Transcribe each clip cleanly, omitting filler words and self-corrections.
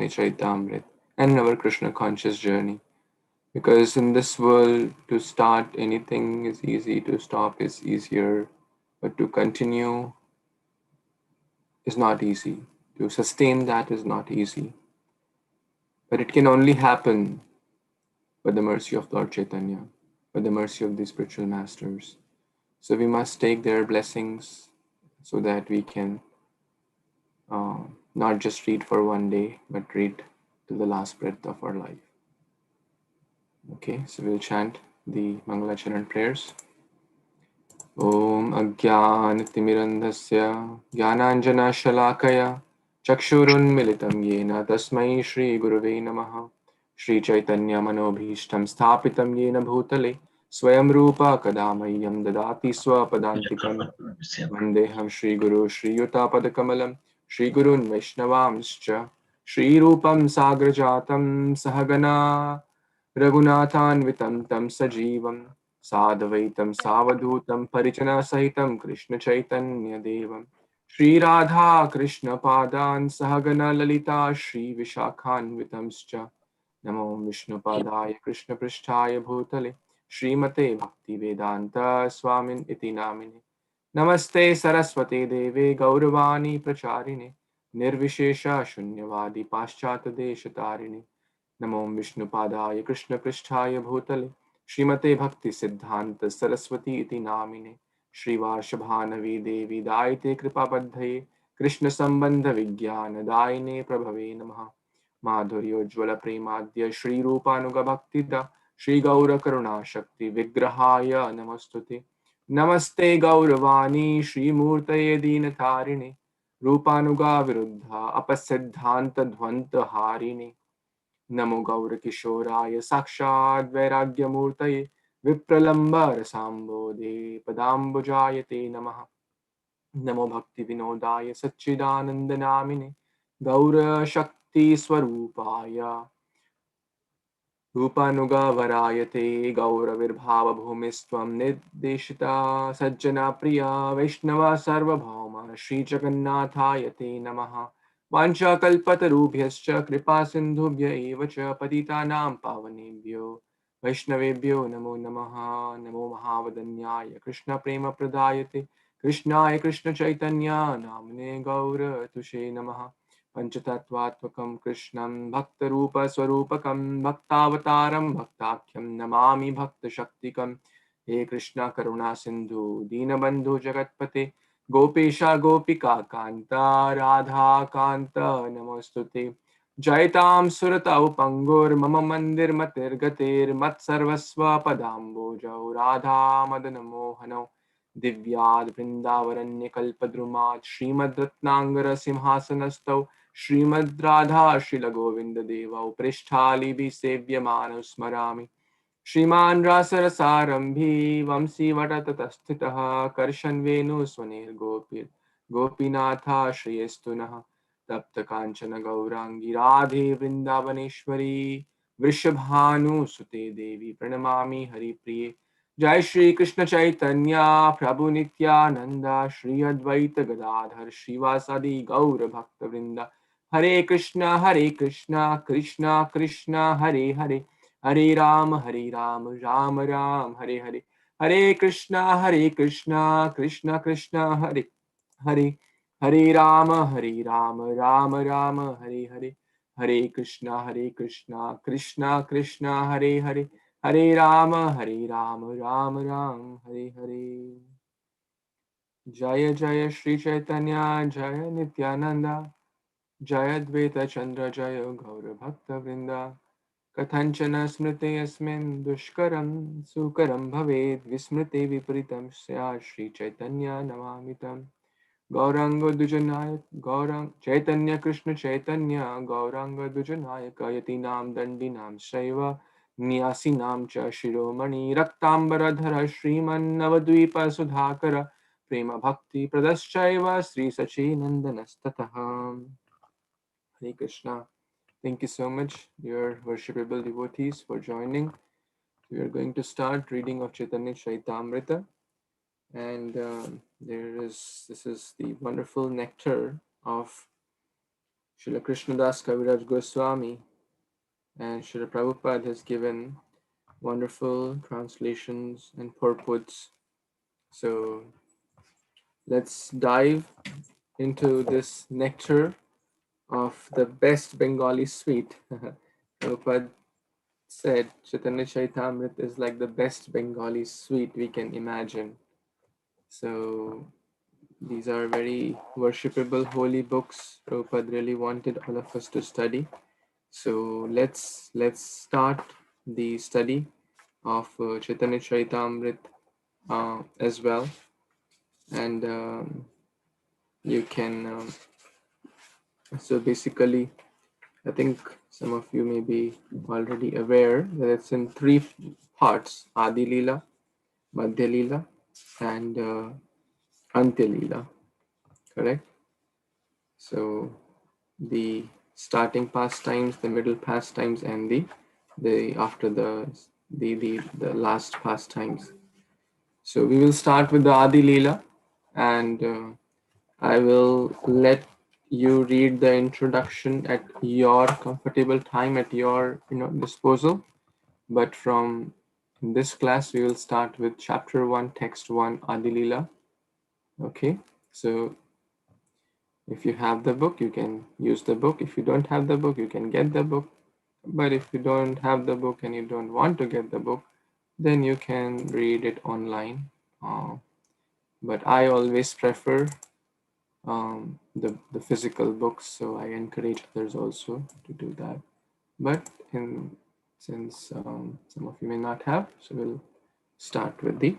Chaitanya Charitamrita and in our Krishna conscious journey. Because in this world, to start anything is easy, to stop is easier, but to continue is not easy. To sustain that is not easy. But it can only happen by the mercy of Lord Chaitanya, by the mercy of the spiritual masters. So we must take their blessings so that we can not just read for one day, but read to the last breath of our life. Okay, so we'll chant the Mangalacharan prayers. Om Ajnanatimirandhasya Jnananjana Chakshurunmilitam Yena Tasmai Shri Gurave Namaha Śrī Caitanya-Manobhishtam Sthapitam Yena Bhutale Swayam Rupa Kadamayyam Dadati Swapadantikam Vandeham Shri Guru Shri Yutapadakamalam Shri Gurun Vaishnavamscha Shri Rupam Sagrajatam Sahagana Raghunathanvitam Tam Sajivam Sadvaitam Savadhutam Parichana Sahitam Krishna Chaitanya Devam Shri Radha Krishna Padan Sahagana Lalita Shri Vishakhanvitamscha Namo Vishnu Padaya Krishna Pristhaya Bhutale Srimate Bhakti Vedanta Swamin Iti Namine Namaste Saraswate Deve Gauravani Pracharine Nirvishesha Shunyavadi Paschata Deshatarine Namo Vishnu Padaya Krishna Pristhaya Bhutale Srimate Bhakti Siddhanta Saraswati Iti Namine Shri Varshabhanavi Devi Daite Kripa Padhaye Krishna Sambandha Vijnana Daine Prabhave Namaha Madhuryojjvala Premadhya Shri Rupanuga Bhaktida Shri Gaura Karuna Shakti Vigrahaya Namastute Namaste Gauravani Shri Murtaye Dinatarine Rupanuga Viruddha Apasiddhanta Dhvanta Harine Namo Gaura Kishoraya Sakshad Vairagyamurtaye Vipralambar Sambodhe Padambujayate Namaha Namo Bhakti Vinodaya Satchidananda Namine Gaura Shakti Swarupaya Rupanuga Varayate Gauravirbhava Bhumistvam Niddeshita Sajjana Priya Vaishnava Sarvabhauma Shri Jagannathayate Namaha Vancha Kalpatarubhyascha Kripa Sindhubhya Eva Cha Patitanam Pavanebhyo Vaishnavebhyo Namo Namaha Namo Mahavadanyaya Krishna Prema Pradayate Krishnaya Krishna Chaitanya Namne Gaura Tushe Namaha Panchatattvatmakam Krishnam Bhaktarupa Swarupakam Bhaktavataram Bhaktakyam Namami Bhakta Shaktikam He Krishna Karuna Sindhu Dinabandhu Jagatpate Gopesha Gopika Kanta Radha Kanta Namostute Jaitam Surata Upangur Mama Mandir Matir Gatir Mat Sarvasva Padambo Jau Radha Madana Mohano Divyad Vrindavaranya Kalpadrumat Srimad Ratnangara Simhasanastau Srimad Radha Srila Govinda Deva Upristhali Sevyamanam Smarami Shriman Rasarasarambhi Vamsi Vatatatastitaha Karshan Venu Swanir Gopir Gopinatha Shriyestunaha Tapta Kanchana Gaurangi Radhe Vrindavaneshwari Vrishabhanu Sute Devi Pranamami Hari Priye Jai Shri Krishna Chaitanya Prabhu Nityananda Shri Advaita Gadadhar Shivasadi Gaura Bhakta Vrinda Hare Krishna Krishna Krishna Hare Hare Hare Ram Ram Ram Hare Hare Hare Krishna Krishna Krishna Hare Hare Hare Ram Ram Hare Hare Hare Krishna Krishna Krishna Hare Hare Hare Ram Ram Ram Hare Hare Jaya Jaya Shri Chaitanya Jaya Nityananda Jaya Dvaita Chandra Jaya Gaura Bhakta Vrinda Kathanchana Smriti Yasmin Dushkaram Sukaram Bhaved Vismriti Viparitam Sya Shri Chaitanya Namamitam Gauranga Dujanayak Gaurang Chaitanya Krishna Chaitanya Gauranga Dujanayak Yatinam Dandinam Shaiva Nyasinam Cha Shiromani Raktambaradhara Shriman Navadvipa Sudhakara Prema Bhakti Pradaschaiva Sri Sachinandanastataham. Hare Krishna. Thank you so much, dear worshipable devotees, for joining. We are going to start reading of Chaitanya Charitamrita. And this is the wonderful nectar of Srila Krishnadas Kaviraj Goswami and Srila Prabhupada has given wonderful translations and purports. So let's dive into this nectar of the best Bengali sweet. Prabhupada said Chaitanya Charitamrita is like the best Bengali sweet we can imagine. So these are very worshipable holy books Prabhupada really wanted all of us to study. So let's start the study of Chaitanya Charitamrita as well, and you can. So basically, I think some of you may be already aware that it's in three parts: Adi-lila, Madhya-lila, and Antya-lila. Correct. So the starting pastimes, the middle pastimes, and the after the last pastimes. So we will start with the Adi-lila, and I will let you read the introduction at your comfortable time, at your disposal. But from this class, we will start with chapter 1, text 1, Adi-lila. Okay, so if you have the book, you can use the book. If you don't have the book, you can get the book. But if you don't have the book and you don't want to get the book, then you can read it online. But I always prefer the physical books, so I encourage others also to do that. But since some of you may not have, so we'll start with the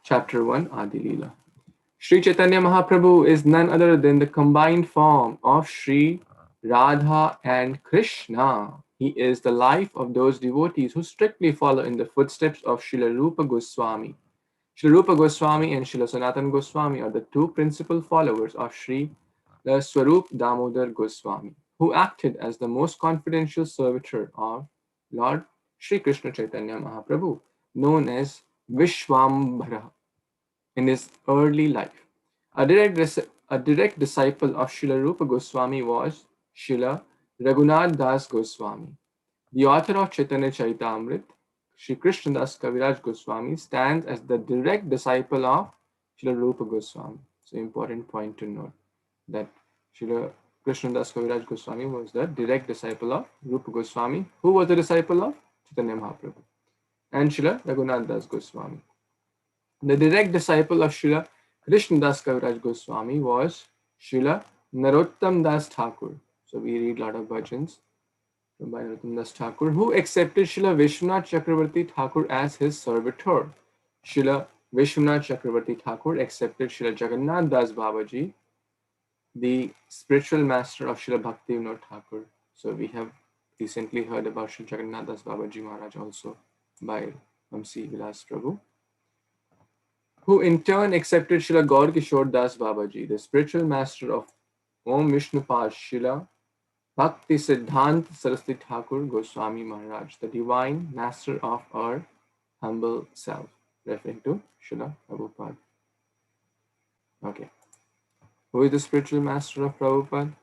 chapter 1, Adi-lila. Śrī Caitanya Mahaprabhu is none other than the combined form of Śrī, Radha and Kṛṣṇa. He is the life of those devotees who strictly follow in the footsteps of Srila Rupa Goswami. Srila Rupa Goswami and Srila Sanatana Goswami are the two principal followers of Sri Swarup Damodar Goswami, who acted as the most confidential servitor of Lord Sri Krishna Chaitanya Mahaprabhu, known as Vishwambhara, in his early life. A direct disciple of Srila Rupa Goswami was Srila Raghunath Das Goswami. The author of Chaitanya Charitamrita, Sri Krishnadas Kaviraj Goswami, stands as the direct disciple of Srila Rupa Goswami. So important point to note that Srila Krishnadas Kaviraj Goswami was the direct disciple of Rupa Goswami, who was the disciple of Chaitanya Mahaprabhu, and Srila Raghunath Das Goswami. The direct disciple of Srila Krishnadas Kaviraj Goswami was Srila Narottam Das Thakur. So we read a lot of bhajans by Narottam Das Thakur, who accepted Srila Vishwanath Chakravarti Thakur as his servitor. Srila Vishwanath Chakravarti Thakur accepted Srila Jagannath Das Babaji, the spiritual master of Srila Bhakti Vinod Thakur. So we have recently heard about Srila Jagannath Das Babaji Maharaj also by Vamsi Vilas Prabhu, who in turn accepted Srila Gaur Kishore Das Babaji, the spiritual master of Om Vishnupad Srila Bhakti Siddhanta Saraswati Thakur Goswami Maharaj, the divine master of our humble self, referring to Srila Prabhupada. Okay. Who is the spiritual master of Prabhupada?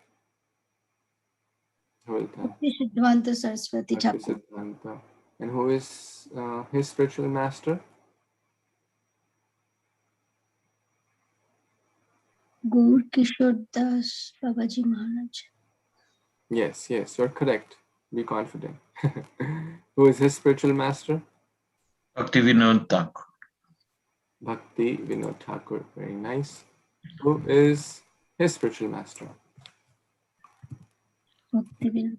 Who will tell? Bhakti Siddhanta Saraswati Bhakti Thakur. Siddhanta. And who is his spiritual master? Gaur Kishore Das Babaji Maharaj. Yes, you're correct. Be confident. Who is his spiritual master? Bhakti Vinod Thakur. Bhakti Vinod Thakur. Very nice. Who is his spiritual master? Bhakti Vinod.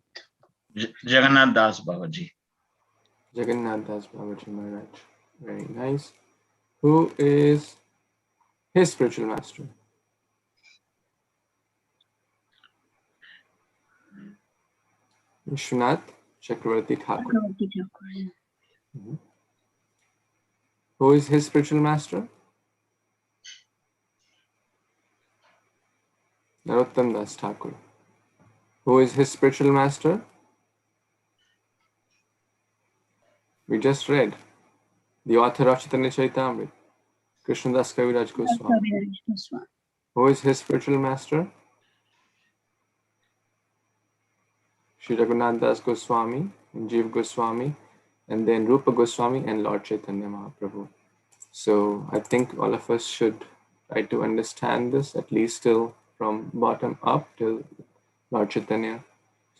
Jagannath Das Babaji. Jagannath Das Babaji Maharaj. Very nice. Who is his spiritual master? Vishwanath Chakravarti Thakur. Chakravarti Thakur. Mm-hmm. Who is his spiritual master? Narottam Das Thakur. Who is his spiritual master? We just read the author of Chaitanya Charitamrita, Krishnadas Kaviraj Goswami. Kaviraj Goswami. Who is his spiritual master? Sri Raghunath Das Goswami, Jeev Goswami, and then Rupa Goswami and Lord Chaitanya Mahaprabhu. So I think all of us should try to understand this, at least till from bottom up till Lord Chaitanya.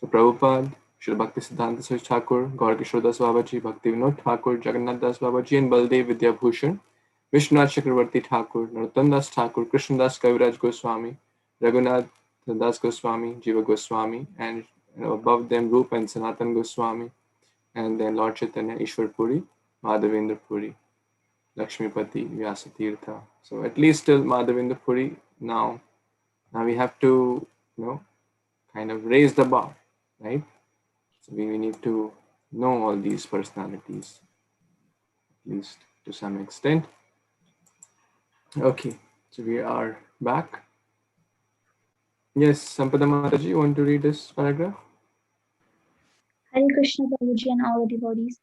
So Prabhupada, Srila Bhakti Siddhanta Saraswati Thakur, Gaur Kishore Das Babaji, Bhakti Vinod Thakur, Jagannath Das Babaji, and Baldev Vidya Bhushan, Vishwanath Chakravarti Thakur, Narottam Das Thakur, Krishna Das Kaviraj Goswami, Raghunath Das Goswami, Jiva Goswami, and above them Rupa and Sanatan Goswami, and then Lord Chaitanya, Ishwar Puri, Madhavendra Puri, Lakshmipati, Vyasatirtha. So at least till Madhavendra Puri now we have to, kind of raise the bar, right? So we need to know all these personalities, at least to some extent. Okay, so we are back. Yes, Sampada Mataji, you want to read this paragraph? Hare Krishna Prabhuji and all the devotees.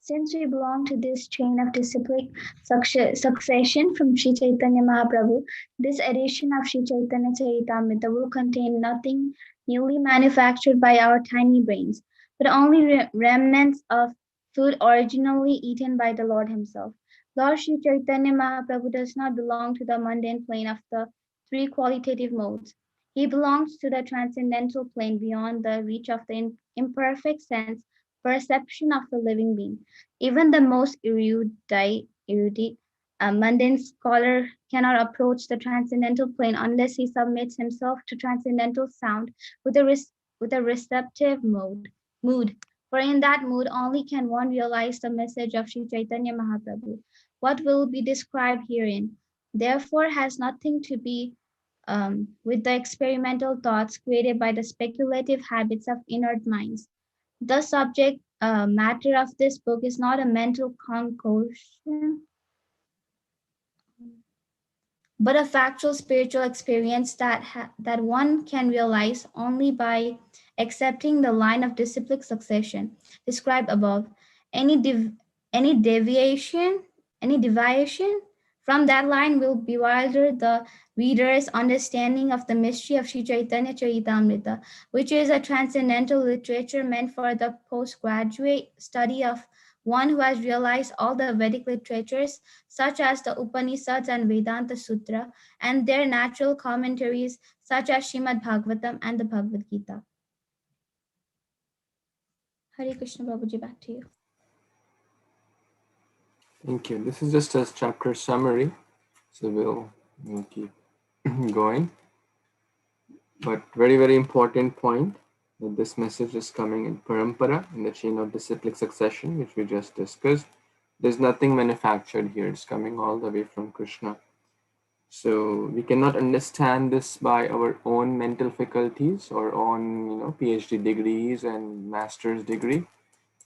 Since we belong to this chain of disciplic succession from Śrī Caitanya Mahaprabhu, this edition of Śrī Caitanya-Caritāmṛta will contain nothing newly manufactured by our tiny brains, but only remnants of food originally eaten by the Lord himself. Lord Śrī Caitanya Mahaprabhu does not belong to the mundane plane of the three qualitative modes. He belongs to the transcendental plane beyond the reach of the imperfect sense perception of the living being. Even the most erudite mundane scholar cannot approach the transcendental plane unless he submits himself to transcendental sound with a receptive mood. For in that mood only can one realize the message of Śrī Caitanya Mahaprabhu. What will be described herein, therefore, has nothing to be with the experimental thoughts created by the speculative habits of inert minds. The subject matter of this book is not a mental concoction, but a factual spiritual experience that one can realize only by accepting the line of disciplic succession described above. Any deviation from that line will bewilder the reader's understanding of the mystery of Śrī Caitanya-Caritāmṛta, which is a transcendental literature meant for the postgraduate study of one who has realized all the Vedic literatures, such as the Upanishads and Vedanta Sutra, and their natural commentaries, such as Śrīmad-Bhāgavatam and the Bhagavad Gita. Hare Krishna Prabhuji, back to you. Thank you. This is just a chapter summary, so we'll keep going. But very, very important point that this message is coming in parampara, in the chain of disciplic succession, which we just discussed. There's nothing manufactured here. It's coming all the way from Kṛṣṇa. So we cannot understand this by our own mental faculties or own, PhD degrees and master's degree.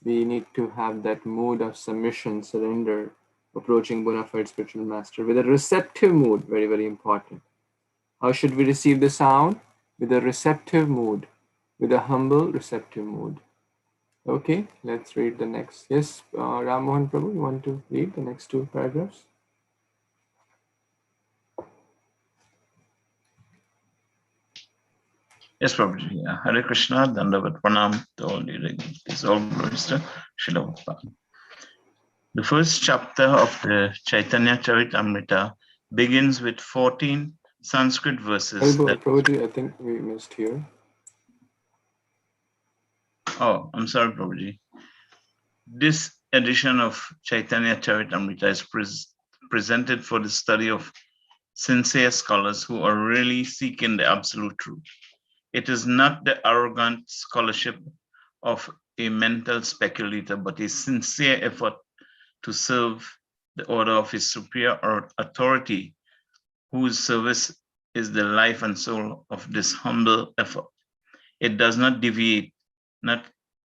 We need to have that mood of submission, surrender, approaching bona fide spiritual master with a receptive mood, very, very important. How should we receive the sound? With a receptive mood, with a humble, receptive mood. Okay, let's read the next. Yes, Ram Mohan Prabhu, you want to read the next two paragraphs? Yes, Prabhuji. Hare Krishna, Dandavat Pranam to all devotees. All glories to Srila Prabhupada. The first chapter of the Chaitanya Charitamrita begins with 14 Sanskrit verses. Prabhuji, I think we missed here. Oh, I'm sorry, Prabhuji. This edition of Chaitanya Charitamrita is presented for the study of sincere scholars who are really seeking the absolute truth. It is not the arrogant scholarship of a mental speculator, but a sincere effort to serve the order of his superior authority, whose service is the life and soul of this humble effort. It does not deviate, not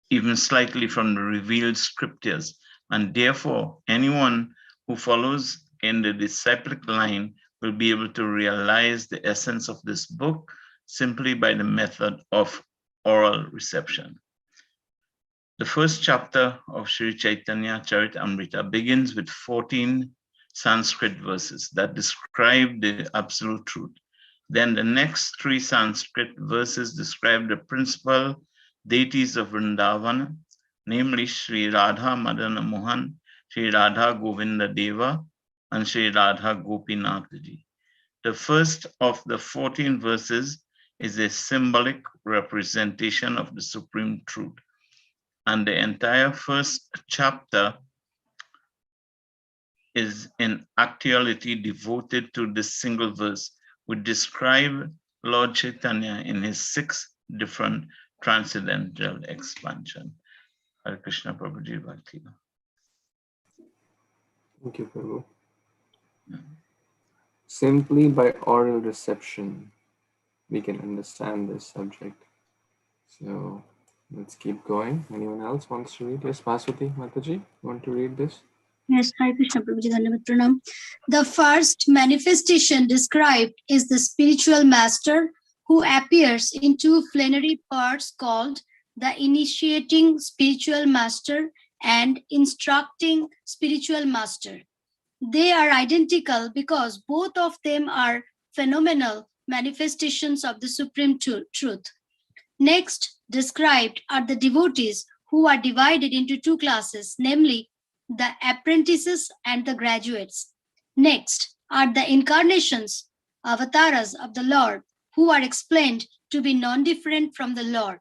even slightly, from the revealed scriptures, and therefore anyone who follows in the disciplic line will be able to realize the essence of this book simply by the method of oral reception. The first chapter of Śrī Caitanya-Caritāmṛta begins with 14 Sanskrit verses that describe the absolute truth. Then the next 3 Sanskrit verses describe the principal deities of Vrindavan, namely Sri Radha Madana Mohan, Sri Radha Govinda Deva, and Sri Radha Gopinath Ji. The first of the 14 verses is a symbolic representation of the Supreme Truth, and the entire first chapter is in actuality devoted to this single verse, which describes Lord Chaitanya in his 6 different transcendental expansion. Hare Krishna Prabhuji Bhakti. Thank you, Prabhu. Simply by oral reception, we can understand this subject. So let's keep going. Anyone else wants to read? Yes, Vaswati Mataji, want to read this? Yes, Hare Krishna Prabhuji, Dhanyavad Pranam. The first manifestation described is the spiritual master who appears in 2 plenary parts called the initiating spiritual master and instructing spiritual master. They are identical because both of them are phenomenal manifestations of the supreme truth. Next described are the devotees who are divided into 2 classes, namely the apprentices and the graduates. Next are the incarnations, avatars of the Lord, who are explained to be non-different from the Lord.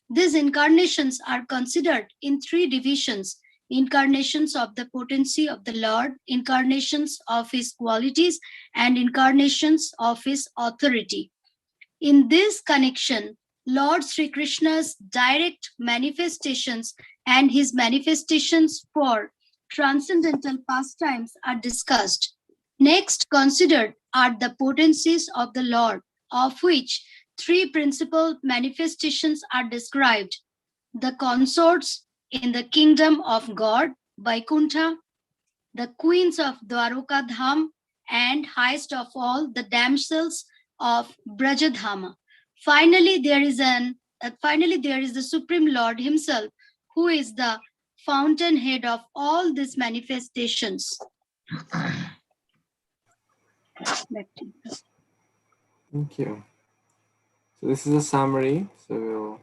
These incarnations are considered in 3 divisions: incarnations of the potency of the Lord, incarnations of his qualities, and incarnations of his authority. In this connection, Lord Sri Krishna's direct manifestations and his manifestations for transcendental pastimes are discussed. Next considered are the potencies of the Lord, of which 3 principal manifestations are described: the consorts in the kingdom of God, Vaikuntha, the queens of Dwarokadham, and highest of all, the damsels of Brajadhama. Finally, there is the Supreme Lord himself, who is the fountainhead of all these manifestations. Back to you. Thank you. So this is a summary. So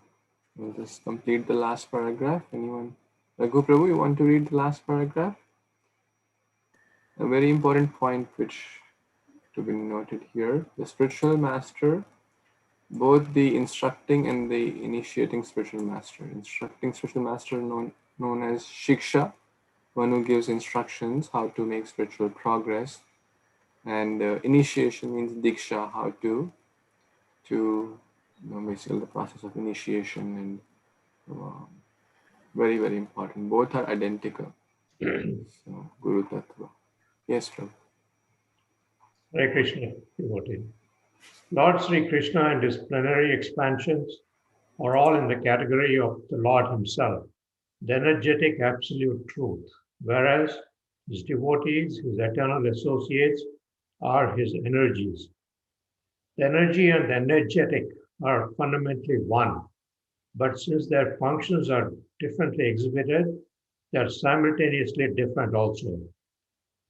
we'll just complete the last paragraph. Anyone? Raghu Prabhu, you want to read the last paragraph? A very important point which to be noted here. The spiritual master, both the instructing and the initiating spiritual master. Instructing spiritual master known as Shiksha, one who gives instructions how to make spiritual progress. And initiation means Diksha, how to basically the process of initiation, and very, very important. Both are identical. So, Guru Tattva. Yes, Prabhu. Hare Krishna, devotee. Lord Sri Krishna and his plenary expansions are all in the category of the Lord himself, the energetic absolute truth, whereas his devotees, his eternal associates, are his energies. The energy and the energetic are fundamentally one, but since their functions are differently exhibited, they are simultaneously different also.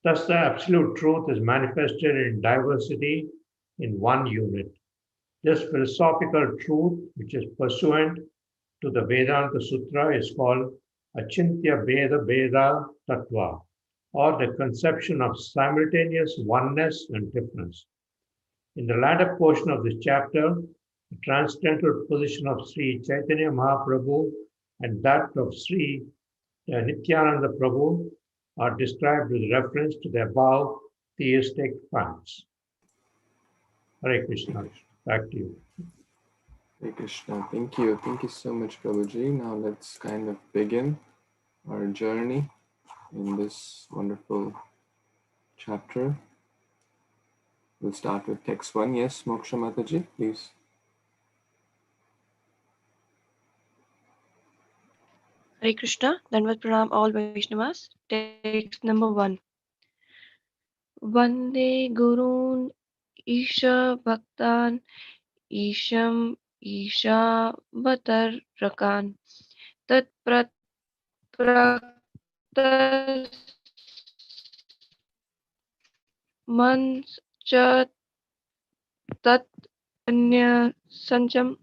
Thus, the absolute truth is manifested in diversity in one unit. This philosophical truth, which is pursuant to the Vedanta Sutra, is called Achintya Bheda Bheda Tattva, or the conception of simultaneous oneness and difference. In the latter portion of this chapter, the transcendental position of Śrī Caitanya Mahaprabhu and that of Sri Nityananda Prabhu are described with reference to the above theistic facts. Hare Krishna. Back to you. Hare Krishna. Thank you. Thank you so much, Prabhuji. Now let's kind of begin our journey in this wonderful chapter. We'll start with text 1. Yes, Moksha Mataji, please. Hare Krishna, Dandavat Pranam all Vaishnavas. Text number 1. Vande Gurun Isha Bhaktan Isham Isha Vatar Rakan Tat Prakta Mans Cha Tat Anya Sancham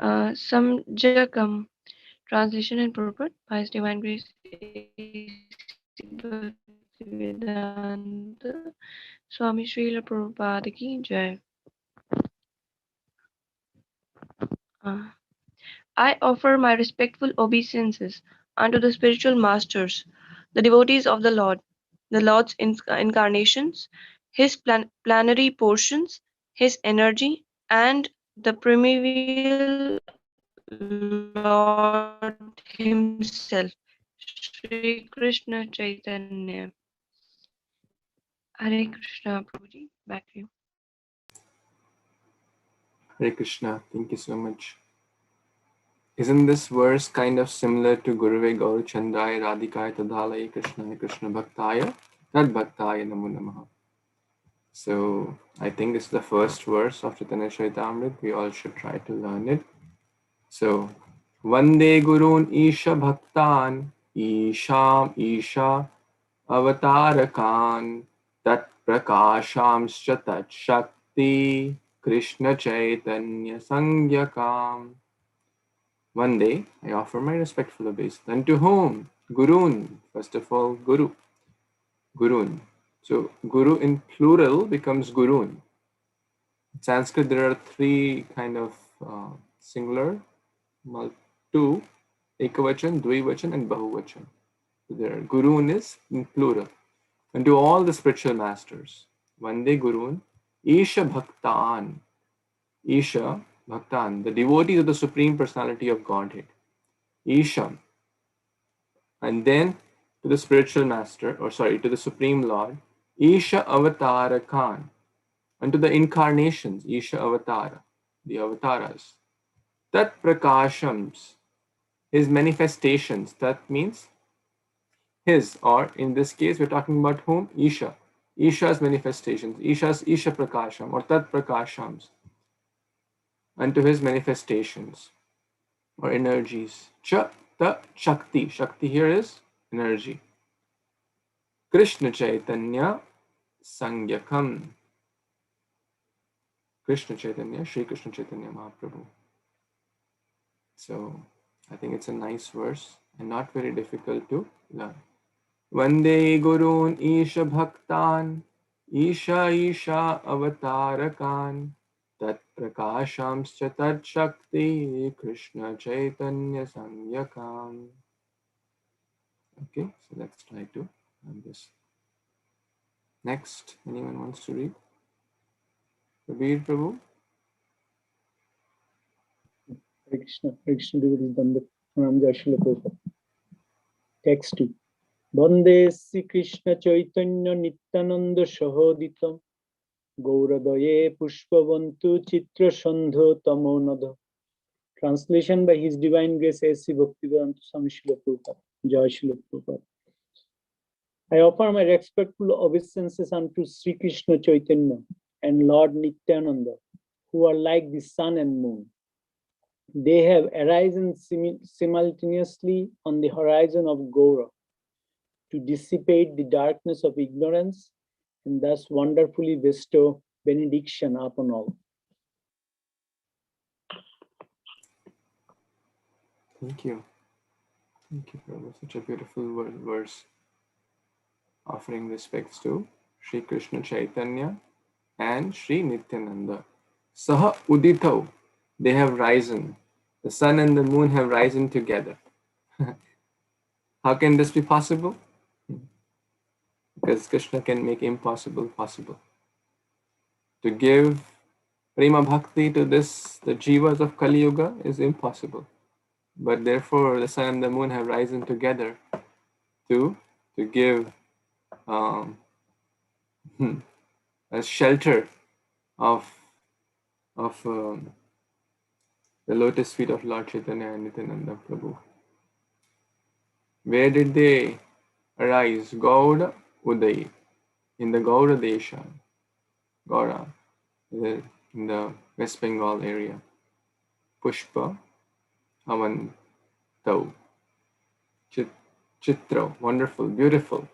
Samjakam. Translation and purport by His Divine Grace Bhaktivedanta Swami Srila Prabhupada ki Jai. I offer my respectful obeisances unto the spiritual masters, the devotees of the Lord's incarnations, His planetary portions, His energy, and the primeval Lord Himself, Shri Krishna Chaitanya. Hare Krishna, Prabhuji, back to you. Hare Krishna, thank you so much. Isn't this verse kind of similar to Guruve Gaurachandaya Radhikaya Tadhalaya Krishna Krishna Bhaktaya Tad Bhaktaya Namo Namaha? So I think it's the first verse of Chaitanya Charitamrita. We all should try to learn it. So Vande Gurun Isha Bhaktan Isham Isha Avatarakan Tat Prakashamscha Tat Shakti Krishna Chaitanya Sangyakam. One day, I offer my respectful obeisance. And to whom? Gurun. First of all, Guru. Gurun. So, Guru in plural becomes Gurun. In Sanskrit, there are three kind of singular, two, Ekavachan, Dvivachan, and Bahuvachan. So there, Gurun is in plural. And to all the spiritual masters, Vande Gurun, Isha Bhaktan. Isha Bhaktan, the devotees of the Supreme Personality of Godhead. Isham, and then to the spiritual master, to the Supreme Lord, Isha Avatara Khan, and to the incarnations, Isha Avatara, the avatars. Tat Prakashams, his manifestations. Tat means his, or in this case, we're talking about whom? Isha. Isha's manifestations, Isha Prakasham, or Tat Prakashams, and to his manifestations, or energies. Cha, Ta, Shakti. Shakti here is energy. Krishna Chaitanya Sangyakam. Krishna Chaitanya, Śrī Krishna Caitanya-Mahaprabhu. So I think it's a nice verse and not very difficult to learn. Vande Gurun Isha Bhaktan Isha Isha Avatarakan Tat Prakashamscha Tat Shakti Krishna Chaitanya Sangyakam. Okay, so let's try to learn this. Next, anyone wants to read? Kabir Prabhu? Hare Krishna devotees Danda Pranam Jai Śrīla Prabhupada. Text 2. Bande Sri Krishna Chaitanya Nityananda Sahoditam Gauradaye Pushpavantu Chitra Sandho Tamonadha. Translation by His Divine Grace A.C. Bhaktivedanta Swami Śrīla Prabhupada. Jai Śrīla Prabhupada. I offer my respectful obeisances unto Sri Krishna Chaitanya and Lord Nityananda, who are like the sun and moon. They have arisen simultaneously on the horizon of Gaura to dissipate the darkness of ignorance and thus wonderfully bestow benediction upon all. Thank you. Thank you, Prabhu. Such a beautiful verse. Offering respects to Sri Krishna Chaitanya and Sri Nityananda. Saha Uditau, they have risen. The sun and the moon have risen together. How can this be possible? Because Krishna can make impossible possible. To give prema bhakti to the jivas of Kali Yuga is impossible. But therefore, the sun and the moon have risen together to give a shelter of the lotus feet of Lord Chaitanya and Nityananda Prabhu. Where did they arise? Gaura Uday, in the Gaura Desha, Gaura, in the West Bengal area. Pushpa, Avan, Tau, Chitra, wonderful, beautiful,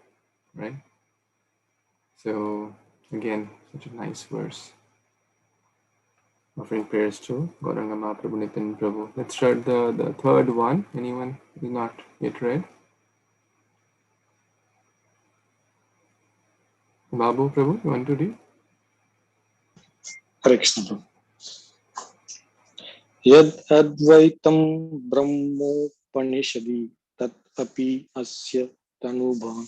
right? So again, such a nice verse. Offering prayers to Gauranga Mahaprabhu, Nityam Prabhu. Let's start the third one. Anyone is not yet read? Babu Prabhu, you want to read? Hare Krishna. Yad advaitam brahmopanishadi tat api asya tanubha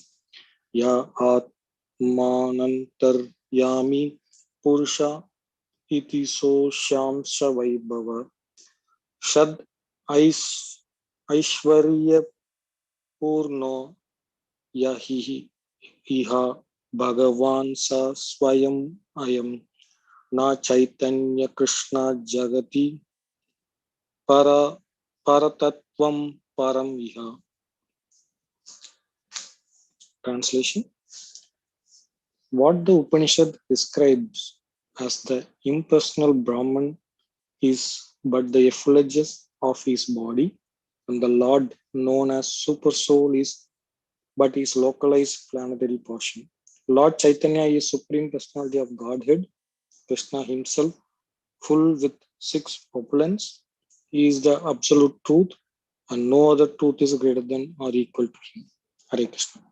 ya atmanantaryami purusha iti soshamsha vaibhava shad aishvarya purno yahi iha bhagavan sa swayam ayam na chaitanya Kṛṣṇa jagati paratatvam param iha. Translation: what the Upanishad describes as the impersonal Brahman is but the effulgence of his body, and the Lord known as Super Soul is but his localized planetary portion. Lord Chaitanya is Supreme Personality of Godhead, Kṛṣṇa himself, full with 6 opulence. He is the absolute truth, and no other truth is greater than or equal to him. Hare Krishna.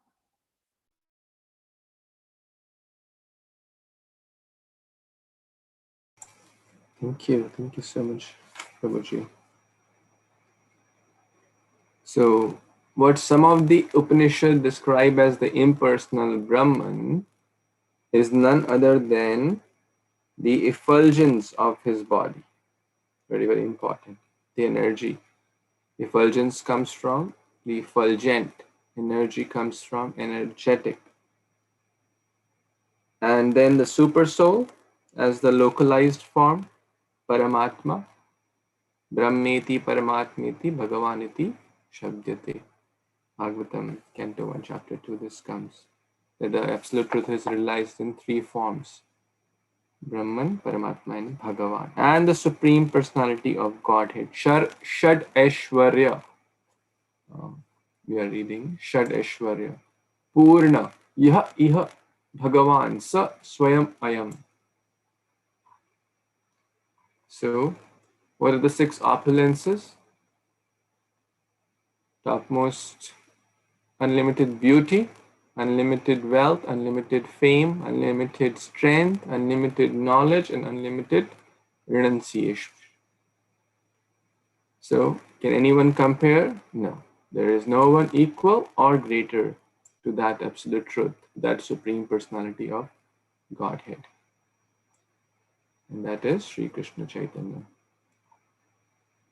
Thank you so much, Prabhuji. So, what some of the Upanishad describe as the impersonal Brahman is none other than the effulgence of his body. Very, very important. The energy. Effulgence comes from the effulgent. Energy comes from energetic. And then the super soul as the localized form, Paramatma, Brahmeti Paramatmeti Bhagavaniti Shabdyate. Bhagavatam, Canto 1, Chapter 2, this comes. That the absolute truth is realized in 3 forms. Brahman, Paramatma, and Bhagavan. And the Supreme Personality of Godhead. Shad Aishwarya. We are reading Shad Aishwarya. Purna. Yaha Iha Bhagavan Sa Swayam Ayam. So, what are the 6 opulences? Topmost, unlimited beauty, unlimited wealth, unlimited fame, unlimited strength, unlimited knowledge, and unlimited renunciation. So, can anyone compare? No. There is no one equal or greater to that absolute truth, that Supreme Personality of Godhead. And that is Śrī Caitanya.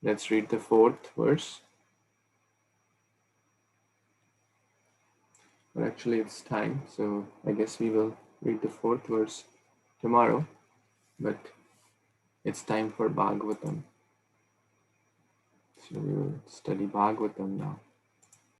Let's read the 4th verse. But actually it's time, so I guess we will read the 4th verse tomorrow. But it's time for Bhagavatam. So we will study Bhagavatam now.